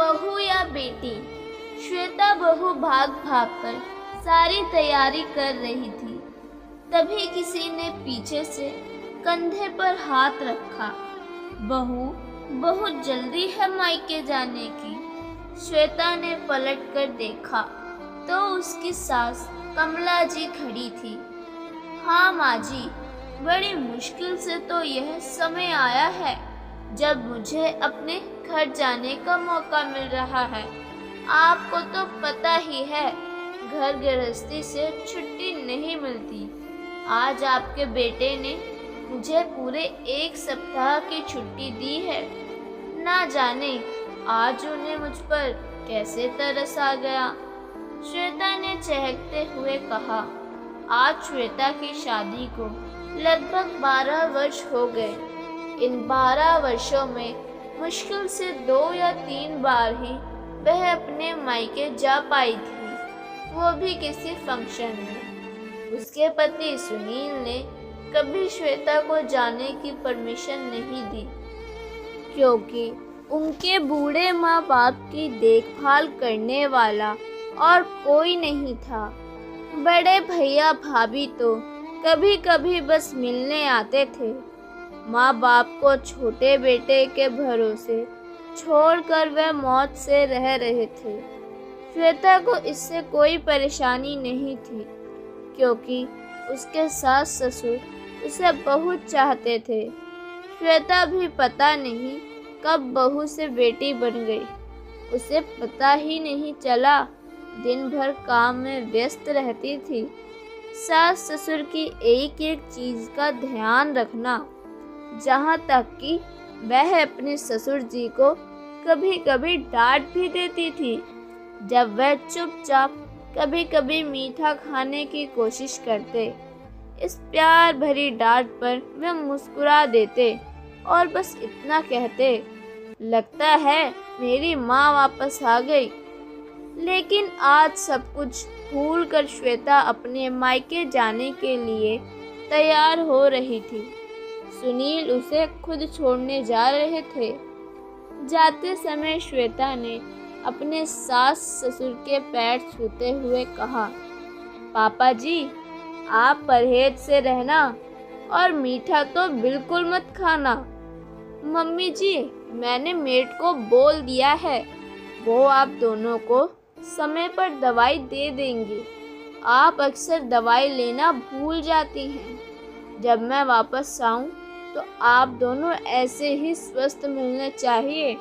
बहू या बेटी। श्वेता बहू भाग भाग कर सारी तैयारी कर रही थी। तभी किसी ने पीछे से कंधे पर हाथ रखा। बहू, बहुत जल्दी है मायके जाने की। श्वेता ने पलट कर देखा तो उसकी सास कमला जी खड़ी थी। हाँ माँ जी, बड़ी मुश्किल से तो यह समय आया है जब मुझे अपने घर जाने का मौका मिल रहा है। आपको तो पता ही है, घर गृहस्थी से छुट्टी नहीं मिलती। आज आपके बेटे ने मुझे पूरे 1 सप्ताह की छुट्टी दी है। ना जाने आज उन्हें मुझ पर कैसे तरस आ गया। श्वेता ने चहकते हुए कहा। आज श्वेता की शादी को लगभग 12 वर्ष हो गए। इन 12 वर्षों में मुश्किल से 2 या 3 बार ही वह अपने मायके जा पाई थी, वो भी किसी फंक्शन में। उसके पति सुनील ने कभी श्वेता को जाने की परमिशन नहीं दी, क्योंकि उनके बूढ़े माँ बाप की देखभाल करने वाला और कोई नहीं था। बड़े भैया भाभी तो कभी कभी बस मिलने आते थे। माँ बाप को छोटे बेटे के भरोसे छोड़कर वह मौत से रह रहे थे। श्वेता को इससे कोई परेशानी नहीं थी, क्योंकि उसके सास ससुर उसे बहुत चाहते थे। श्वेता भी पता नहीं कब बहू से बेटी बन गई, उसे पता ही नहीं चला। दिन भर काम में व्यस्त रहती थी। सास ससुर की एक एक चीज का ध्यान रखना, जहाँ तक कि वह अपने ससुर जी को कभी कभी डांट भी देती थी जब वह चुपचाप कभी कभी मीठा खाने की कोशिश करते। इस प्यार भरी डांट पर वे मुस्कुरा देते और बस इतना कहते, लगता है मेरी माँ वापस आ गई। लेकिन आज सब कुछ भूल कर श्वेता अपने मायके जाने के लिए तैयार हो रही थी। सुनील उसे खुद छोड़ने जा रहे थे। जाते समय श्वेता ने अपने सास ससुर के पैर छूते हुए कहा, पापा जी, आप परहेज से रहना और मीठा तो बिल्कुल मत खाना। मम्मी जी, मैंने मेड को बोल दिया है, वो आप दोनों को समय पर दवाई दे देंगी। आप अक्सर दवाई लेना भूल जाती हैं। जब मैं वापस आऊं तो आप दोनों ऐसे ही स्वस्थ मिलने चाहिए।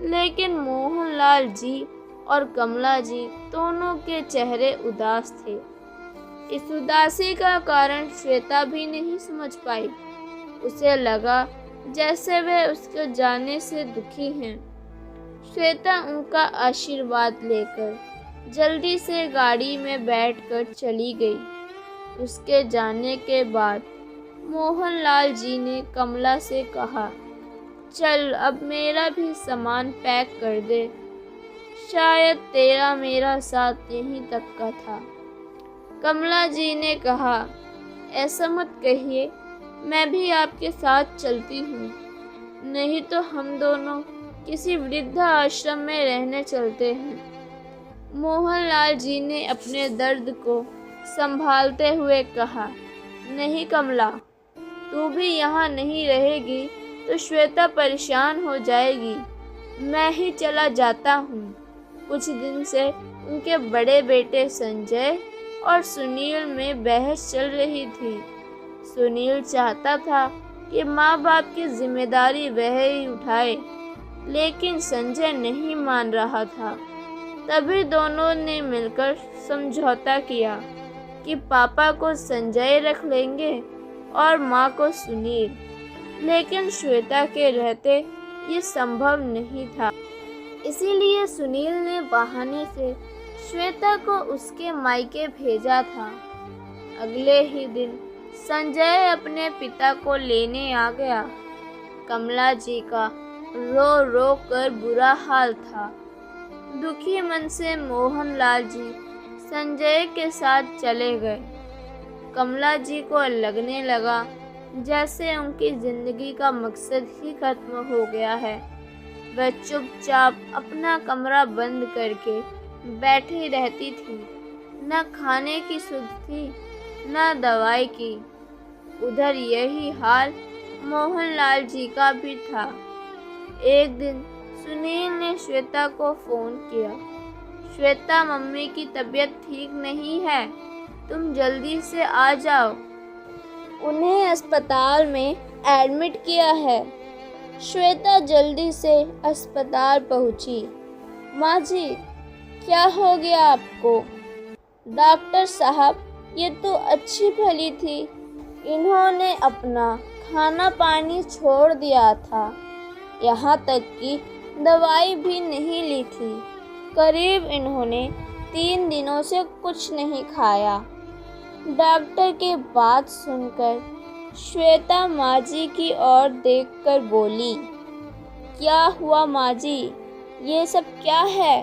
लेकिन मोहनलाल जी और कमला जी दोनों के चेहरे उदास थे। इस उदासी का कारण श्वेता भी नहीं समझ पाई। उसे लगा जैसे वे उसके जाने से दुखी हैं। श्वेता उनका आशीर्वाद लेकर जल्दी से गाड़ी में बैठकर चली गई। उसके जाने के बाद मोहनलाल जी ने कमला से कहा, चल अब मेरा भी सामान पैक कर दे। शायद तेरा मेरा साथ यहीं तक का था। कमला जी ने कहा, ऐसा मत कहिए, मैं भी आपके साथ चलती हूँ। नहीं तो हम दोनों किसी वृद्धा आश्रम में रहने चलते हैं। मोहनलाल जी ने अपने दर्द को संभालते हुए कहा, नहीं कमला, तू भी यहाँ नहीं रहेगी तो श्वेता परेशान हो जाएगी। मैं ही चला जाता हूँ। कुछ दिन से उनके बड़े बेटे संजय और सुनील में बहस चल रही थी। सुनील चाहता था कि माँ बाप की जिम्मेदारी वह ही उठाए, लेकिन संजय नहीं मान रहा था। तभी दोनों ने मिलकर समझौता किया कि पापा को संजय रख लेंगे और माँ को सुनील। लेकिन श्वेता के रहते ये संभव नहीं था। इसीलिए सुनील ने बहाने से श्वेता को उसके मायके भेजा था। अगले ही दिन संजय अपने पिता को लेने आ गया। कमला जी का रो रो कर बुरा हाल था। दुखी मन से मोहनलाल जी संजय के साथ चले गए। कमला जी को लगने लगा जैसे उनकी जिंदगी का मकसद ही खत्म हो गया है। वह चुपचाप अपना कमरा बंद करके बैठी रहती थी। न खाने की सुध थी न दवाई की। उधर यही हाल मोहनलाल जी का भी था। एक दिन सुनील ने श्वेता को फोन किया। श्वेता, मम्मी की तबीयत ठीक नहीं है, तुम जल्दी से आ जाओ, उन्हें अस्पताल में एडमिट किया है। श्वेता जल्दी से अस्पताल पहुंची। माँ जी, क्या हो गया आपको? डॉक्टर साहब, ये तो अच्छी भली थी, इन्होंने अपना खाना पानी छोड़ दिया था, यहाँ तक कि दवाई भी नहीं ली थी। करीब इन्होंने 3 दिनों से कुछ नहीं खाया। डॉक्टर के बात सुनकर श्वेता माँ जी की ओर देखकर बोली, क्या हुआ माँ जी? ये सब क्या है?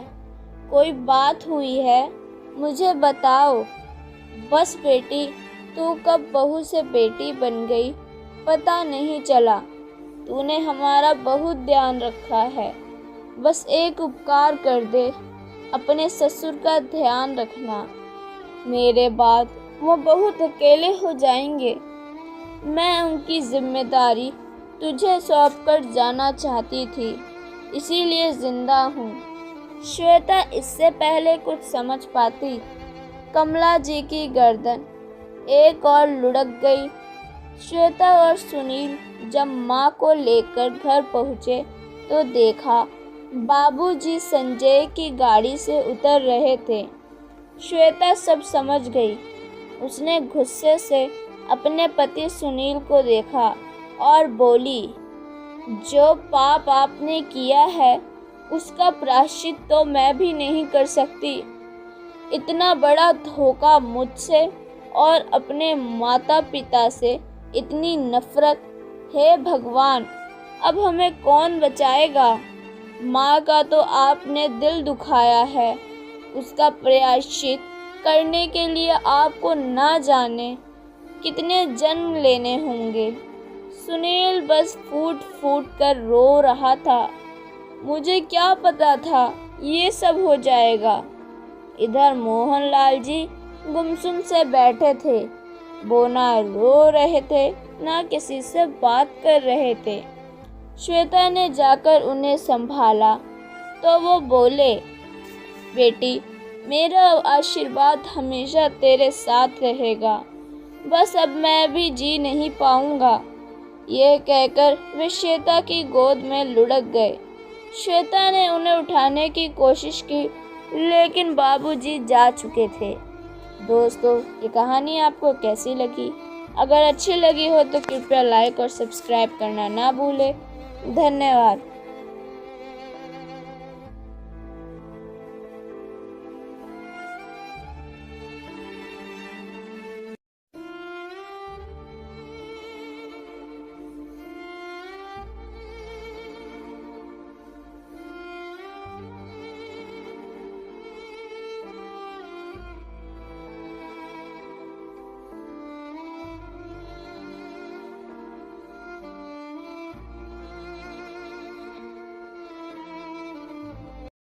कोई बात हुई है? मुझे बताओ। बस बेटी, तू कब बहू से बेटी बन गई पता नहीं चला। तूने हमारा बहुत ध्यान रखा है। बस एक उपकार कर दे, अपने ससुर का ध्यान रखना। मेरे बाद वो बहुत अकेले हो जाएंगे। मैं उनकी जिम्मेदारी तुझे सौंप कर जाना चाहती थी, इसीलिए जिंदा हूँ। श्वेता इससे पहले कुछ समझ पाती, कमला जी की गर्दन एक और लुढ़क गई। श्वेता और सुनील जब माँ को लेकर घर पहुँचे तो देखा बाबूजी संजय की गाड़ी से उतर रहे थे। श्वेता सब समझ गई। उसने गुस्से से अपने पति सुनील को देखा और बोली, जो पाप आपने किया है उसका प्रायश्चित तो मैं भी नहीं कर सकती। इतना बड़ा धोखा मुझसे और अपने माता पिता से, इतनी नफरत। हे भगवान, अब हमें कौन बचाएगा? माँ का तो आपने दिल दुखाया है, उसका प्रायश्चित करने के लिए आपको ना जाने कितने जन्म लेने होंगे। सुनील बस फूट फूट कर रो रहा था। मुझे क्या पता था ये सब हो जाएगा। इधर मोहनलाल जी गुमसुम से बैठे थे, वो ना रो रहे थे ना किसी से बात कर रहे थे। श्वेता ने जाकर उन्हें संभाला तो वो बोले, बेटी, मेरा आशीर्वाद हमेशा तेरे साथ रहेगा, बस अब मैं भी जी नहीं पाऊंगा। यह कहकर वे श्वेता की गोद में लुढ़क गए। श्वेता ने उन्हें उठाने की कोशिश की, लेकिन बाबूजी जा चुके थे। दोस्तों, ये कहानी आपको कैसी लगी? अगर अच्छी लगी हो तो कृपया लाइक और सब्सक्राइब करना ना भूलें। धन्यवाद।